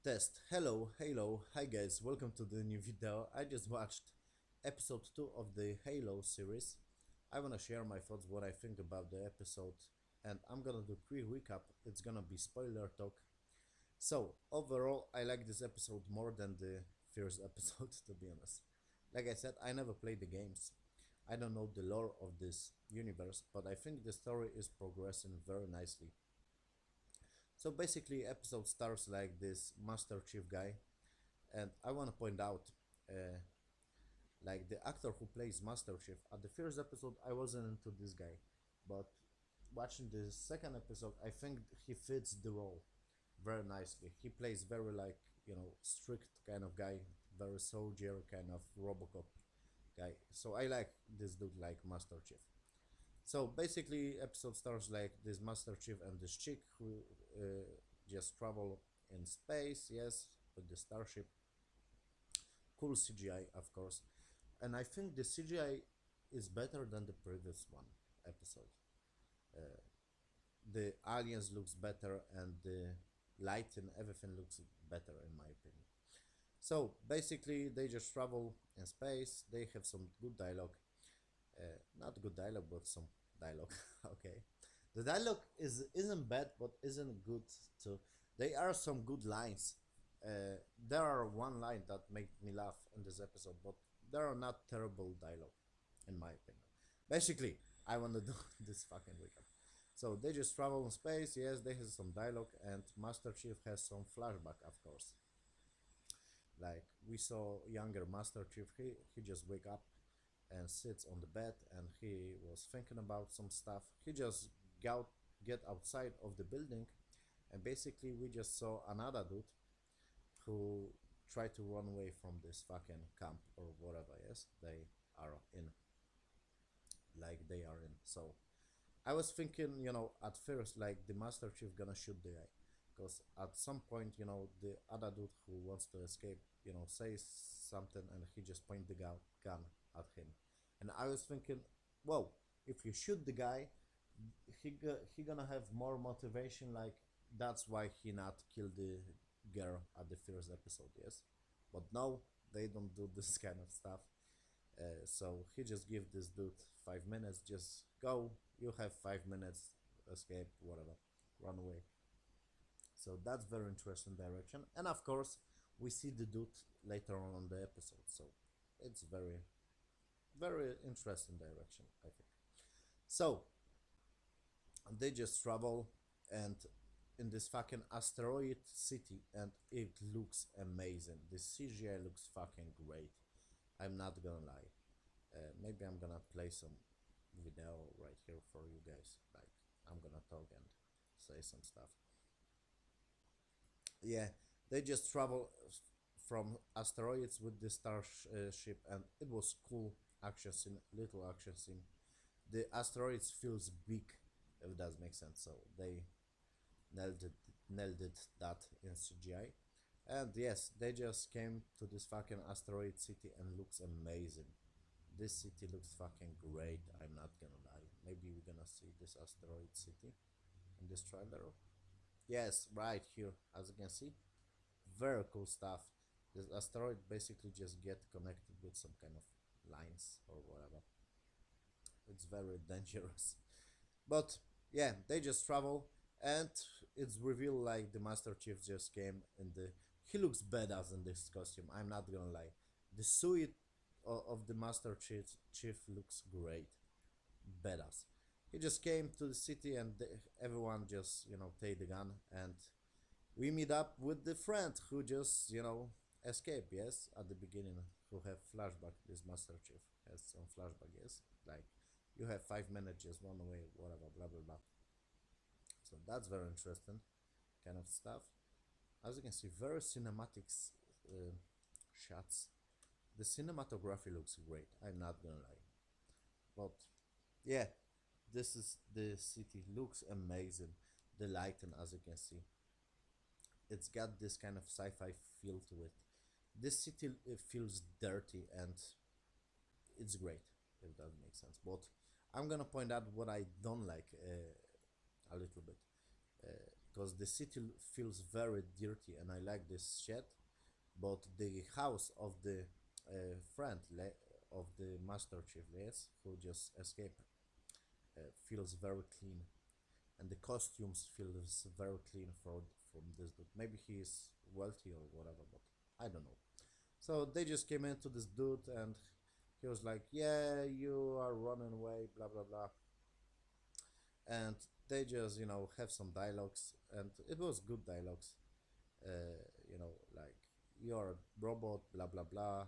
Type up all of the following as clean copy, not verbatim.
Test. Hello, hi guys, welcome to the new video. I just watched episode 2 of the Halo series. I wanna share my thoughts, what I think about the episode, and I'm gonna do quick recap. It's gonna be spoiler talk. So, overall, I like this episode more than the first episode, to be honest. Like I said, I never played the games. I don't know the lore of this universe, but I think the story is progressing very nicely. So basically, episode starts like this Master Chief guy, and I want to point out, uh, like the actor who plays Master Chief. At the first episode, I wasn't into this guy, but watching the second episode, I think he fits the role very nicely. He plays very like strict kind of guy, very soldier kind of RoboCop guy. So I like this dude like Master Chief. So basically, episode starts like this Master Chief and this chick who just travel in space, yes, with the starship. Cool CGI, of course, and I think the CGI is better than the previous one episode. The aliens looks better, and the light and everything looks better in my opinion. So basically, they just travel in space. They have some good dialogue, not good dialogue, but some dialogue. Okay, the dialogue isn't bad, but isn't good too. There are some good lines. There are one line that made me laugh in this episode, but there are not terrible dialogue, in my opinion. Basically, I want to do this fucking recap. So they just travel in space. Yes, they have some dialogue, and Master Chief has some flashback, of course. Like we saw younger Master Chief, he just wake up and sits on the bed, and he was thinking about some stuff. He just get outside of the building, and basically we just saw another dude who tried to run away from this fucking camp or whatever. Yes, they are in, like they are in. So I was thinking, at first, like the Master Chief gonna shoot the guy, because at some point, the other dude who wants to escape, says something, and he just point the gun at him, and I was thinking, whoa, if you shoot the guy, he gonna have more motivation. Like that's why he not killed the girl at the first episode, yes, but no, they don't do this kind of stuff. So he just give this dude 5 minutes. Just go. You have 5 minutes. Escape. Whatever. Run away. So that's very interesting direction. And of course, we see the dude later on the episode. So it's very interesting direction, I think. So they just travel and in this fucking asteroid city, and it looks amazing. The CGI looks fucking great. I'm not gonna lie. Maybe I'm gonna play some video right here for you guys. Like I'm gonna talk and say some stuff. Yeah, they just travel from asteroids with the starship, and it was cool action scene, little action scene. The asteroids feels big, if that makes sense. So they nailed it, nailed it that in CGI. And yes, they just came to this fucking asteroid city and looks amazing. This city looks fucking great, I'm not gonna lie. Maybe we're gonna see this asteroid city in this trailer. Yes, right here, as you can see. Very cool stuff. This asteroid basically just get connected with some kind of lines or whatever. It's very dangerous. But yeah, they just travel, and it's revealed like the Master Chief just came in the. He looks badass in this costume. I'm not gonna lie. The suit of the Master Chief looks great, badass. He just came to the city, and everyone just take the gun, and we meet up with the friend who just escape. Yes, at the beginning, who have flashback. This Master Chief has some flashback. Yes, like you have 5 minutes, just run away, whatever, blah blah blah. So that's very interesting kind of stuff. As you can see, very cinematics shots. The cinematography looks great, I'm not gonna lie. But yeah, this is the city, looks amazing. The lighting, as you can see, it's got this kind of sci-fi feel to it. This city feels dirty, and it's great, if that makes sense. But I'm gonna point out what I don't like a little bit. because the city feels very dirty and I like this shit. But the house of the friend of the Master Chief, yes, who just escaped, feels very clean, and the costumes feels very clean from this dude. Maybe he is wealthy or whatever, but I don't know. So they just came into this dude and he was like, "Yeah, you are running away, blah blah blah," and they just have some dialogues, and it was good dialogues. Like, you're a robot, blah blah blah.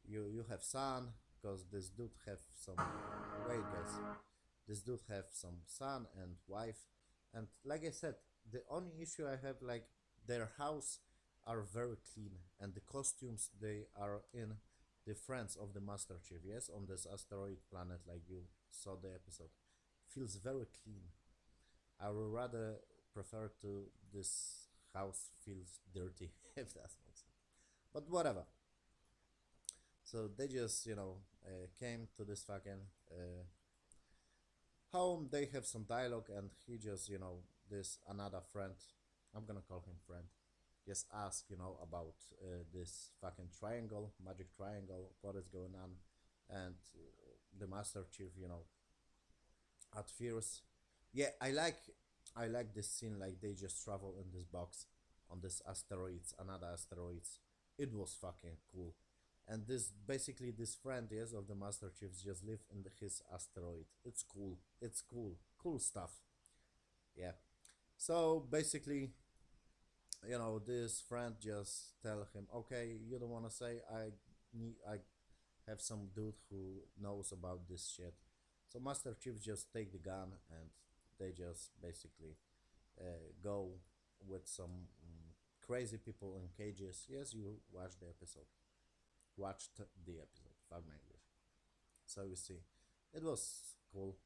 You have son, because this dude have some, wait guys, this dude have some son and wife, and like I said, the only issue I have, like, their house are very clean, and the costumes they are in, the friends of the Master Chief, yes, on this asteroid planet, like you saw the episode, feels very clean. I would rather prefer to this house feels dirty, if that makes sense. But whatever. So they just came to this fucking home. They have some dialogue, and he just this another friend. I'm gonna call him friend. Just ask about this fucking triangle, magic triangle, what is going on, and the Master Chief, at first, yeah, I like this scene, like they just travel in this box on this asteroids, another asteroids. It was fucking cool. And this basically this friend, yes, of the Master Chiefs just live in his asteroid. It's cool. It's cool. Cool stuff. Yeah. So basically, this friend just tell him, okay, you don't wanna say, I have some dude who knows about this shit. So Master Chief just take the gun and they just basically go with some crazy people in cages. Yes, you watched the episode. Watched the episode. Fuck my English. So you see, it was cool.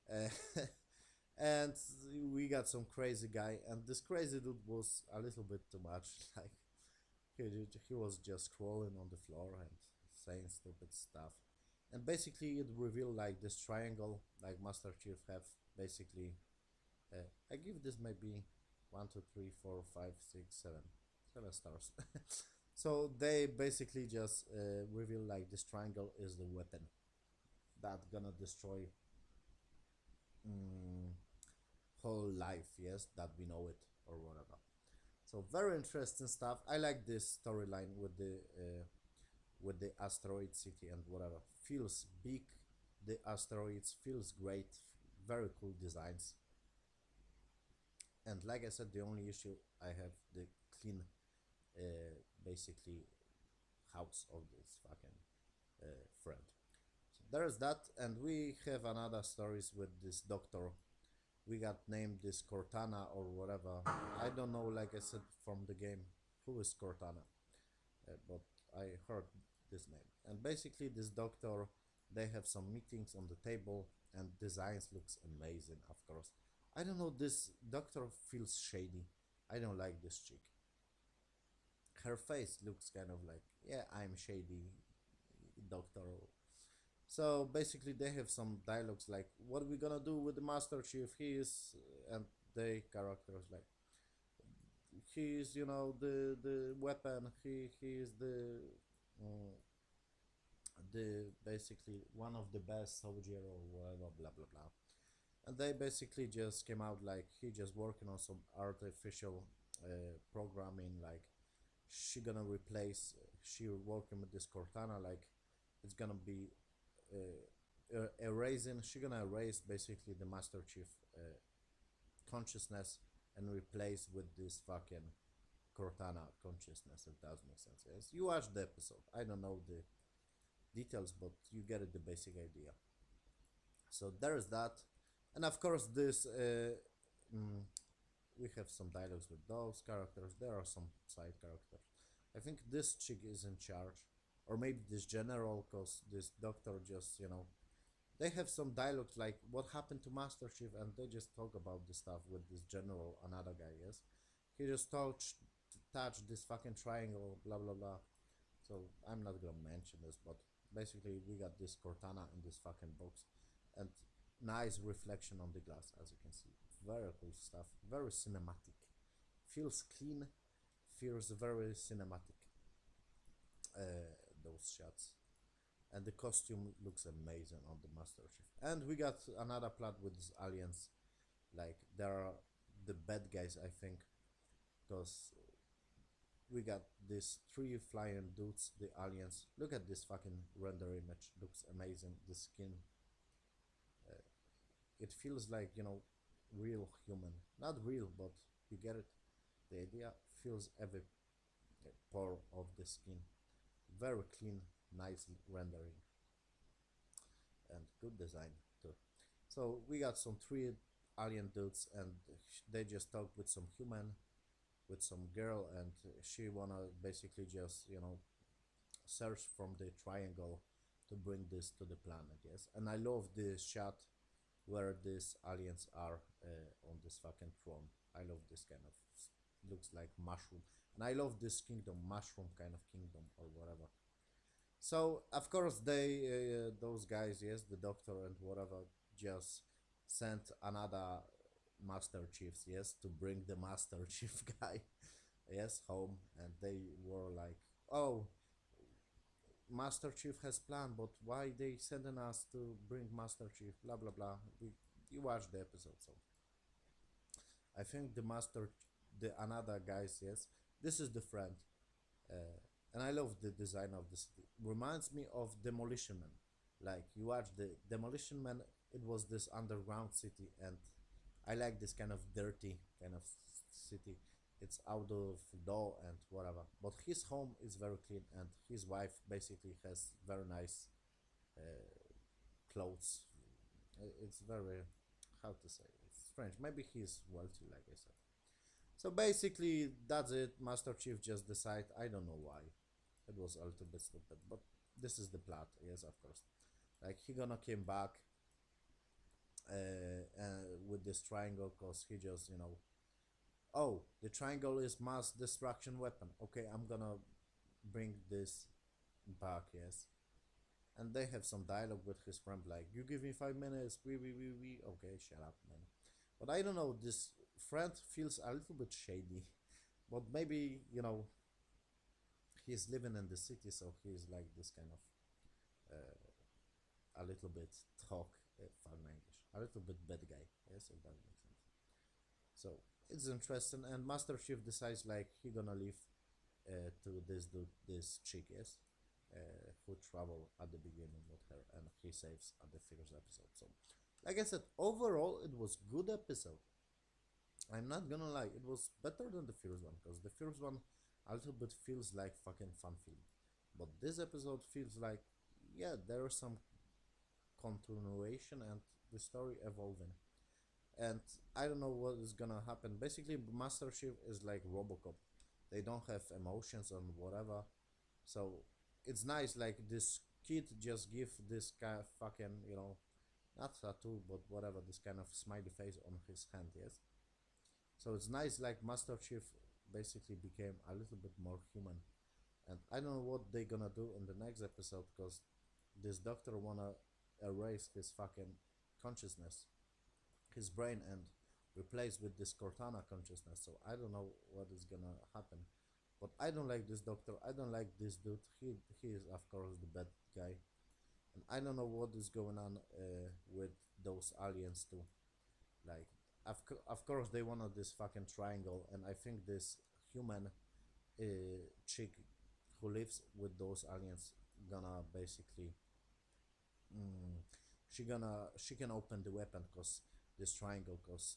Uh, and we got some crazy guy, and this crazy dude was a little bit too much. Like, he was just crawling on the floor and saying stupid stuff. And basically, it revealed like this triangle, like Master Chief have basically. I give this maybe 1, 2, 3, 4, 5, 6, 7 stars. So they basically just reveal like this triangle is the weapon that gonna destroy mm, whole life, yes, that we know it or whatever. So very interesting stuff. I like this storyline with the asteroid city and whatever. Feels big. The asteroids feels great. Very cool designs. And like I said, the only issue I have the clean, basically house of this fucking friend. So there's that, and we have another stories with this doctor. We got named this Cortana or whatever. I don't know, like I said, from the game, who is Cortana, but I heard this name. And basically, this doctor, they have some meetings on the table, and designs looks amazing. Of course, I don't know. This doctor feels shady. I don't like this chick. Her face looks kind of like, yeah, I'm shady, doctor. So basically, they have some dialogues like, "What are we gonna do with the Master Chief? He is," and they characters like, "He is, the weapon. He is uh, the basically one of the best soldier or whatever, blah blah blah." And they basically just came out like he just working on some artificial programming, like she gonna replace, she working with this Cortana, like it's gonna be erasing, she gonna erase basically the Master Chief consciousness and replace with this fucking Cortana consciousness, if that makes sense. Yes, you watched the episode, I don't know the details, but you get it, the basic idea. So there's that. And of course this mm, we have some dialogues with those characters. There are some side characters. I think this chick is in charge, or maybe this general, cause this doctor just they have some dialogues like what happened to Master Chief, and they just talk about this stuff with this general, another guy. Yes, he just touched this fucking triangle, blah blah blah. So I'm not gonna mention this, but basically we got this Cortana in this fucking box, and nice reflection on the glass, as you can see. very cool stuff, very cinematic, feels clean, feels very cinematic, those shots. And the costume looks amazing on the Master Chief. And we got another plot with these aliens, like they are the bad guys, I think, because we got these three flying dudes, the aliens. Look at this fucking render image, looks amazing. The skin, it feels like, you know, real human, not real, but you get it. The idea feels every pore of the skin, very clean, nice rendering, and good design too. So we got some three alien dudes, and they just talk with some human, with some girl, and she wanna basically just, you know, search from the triangle to bring this to the planet. Yes, and I love the shot where these aliens are on this fucking throne. I love this kind of, looks like mushroom, and I love this kingdom, mushroom kind of kingdom or whatever. So of course they, those guys, yes, the doctor and whatever, just sent another Master Chiefs, yes, to bring the Master Chief guy, yes, home, and they were like, oh, Master Chief has planned, but why they sending us to bring Master Chief? Blah blah blah. You watch the episode, so I think the another guys, yes, this is the friend, uh, and I love the design of this. Reminds me of Demolition Man. Like you watch the Demolition Man, it was this underground city, and I like this kind of dirty kind of city. It's out of door and whatever. But his home is very clean, and his wife basically has very nice clothes. It's very, how to say, it's strange. Maybe he's wealthy, like I said. So basically, that's it. Master Chief just decide. I don't know why. It was a little bit stupid, but this is the plot. Yes, of course. Like he gonna came back with this triangle, cause he just, you know, oh, the triangle is mass destruction weapon. Okay, I'm gonna bring this back. Yes, and they have some dialogue with his friend, like, you give me 5 minutes. We. Okay, shut up, man. But I don't know. This friend feels a little bit shady, but maybe, you know, he's living in the city, so he's like this kind of a little bit talk, fun English, a little bit bad guy. Yes, if that makes sense. So it's interesting, and Master Chief decides like he gonna leave to this dude, this chick, yes, who travel at the beginning with her, and he saves at the first episode. So, like I said, overall it was good episode. I'm not gonna lie, it was better than the first one, because the first one a little bit feels like fucking fun film, but this episode feels like, yeah, there's some continuation and the story evolving. And I don't know what is gonna happen. Basically, Master Chief is like Robocop. They don't have emotions and whatever. So it's nice. Like this kid just give this guy fucking, you know, not tattoo but whatever, this kind of smiley face on his hand. Yes. So it's nice. Like Master Chief basically became a little bit more human. And I don't know what they're gonna do in the next episode, because this doctor wanna erase his fucking consciousness, his brain, and replace with this Cortana consciousness. So I don't know what is gonna happen. But I don't like this doctor. I don't like this dude. He is of course the bad guy, and I don't know what is going on with those aliens too. Like, of course they wanted this fucking triangle, and I think this human chick who lives with those aliens gonna basically, mm, she can open the weapon, cause this triangle, cause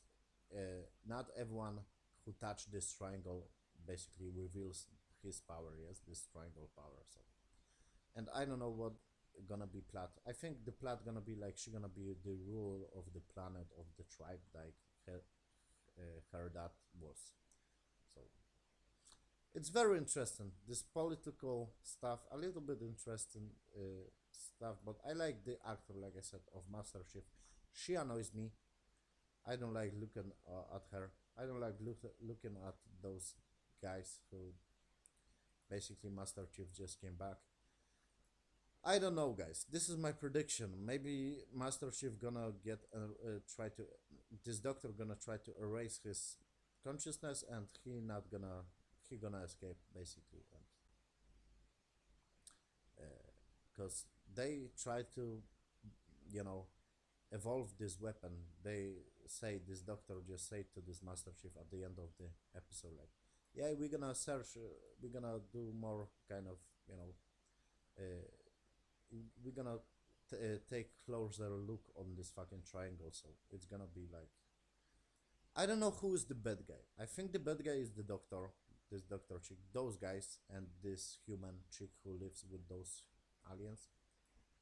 not everyone who touch this triangle basically reveals his power. Yes, this triangle power. So, and I don't know what gonna be plot. I think the plot gonna be like she gonna be the ruler of the planet of the tribe, like her dad was. So it's very interesting. This political stuff, a little bit interesting stuff, but I like the actor, like I said, of Master Chief. She annoys me. I don't like looking at her. I don't like looking at those guys who basically Master Chief just came back. I don't know, guys. This is my prediction. Maybe Master Chief gonna get try to this doctor gonna try to erase his consciousness, and he gonna escape basically, and because they try to, you know, evolve this weapon. They say this doctor just say to this Master Chief at the end of the episode, like, yeah, we're gonna search, we're gonna do more kind of, you know, uh, we're gonna take closer look on this fucking triangle. So it's gonna be like, I don't know who is the bad guy. I think the bad guy is the doctor, this doctor chick, those guys, and this human chick who lives with those aliens.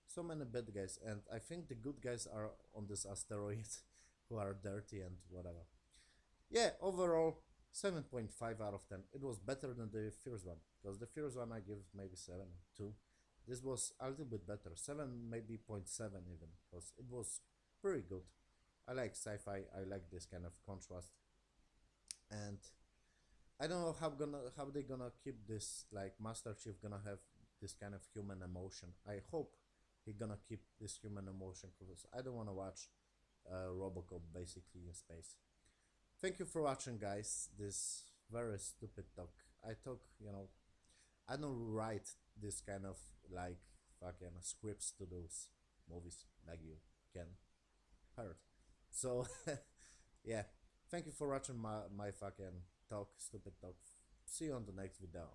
So many bad guys, and I think the good guys are on this asteroid, who are dirty and whatever. Yeah, overall 7.5 out of 10. It was better than the first one, because the first one I give maybe 7, 2. This was a little bit better, 7, maybe point 0.7 even, because it was pretty good. I like sci-fi, I like this kind of contrast, and I don't know how they gonna keep this, like Master Chief gonna have this kind of human emotion. I hope he gonna keep this human emotion, because I don't wanna watch Robocop basically in space. Thank you for watching, guys. This very stupid talk. I talk, you know, I don't write this kind of like fucking scripts to those movies like you can heard. So yeah, thank you for watching my fucking talk, stupid talk. See you on the next video.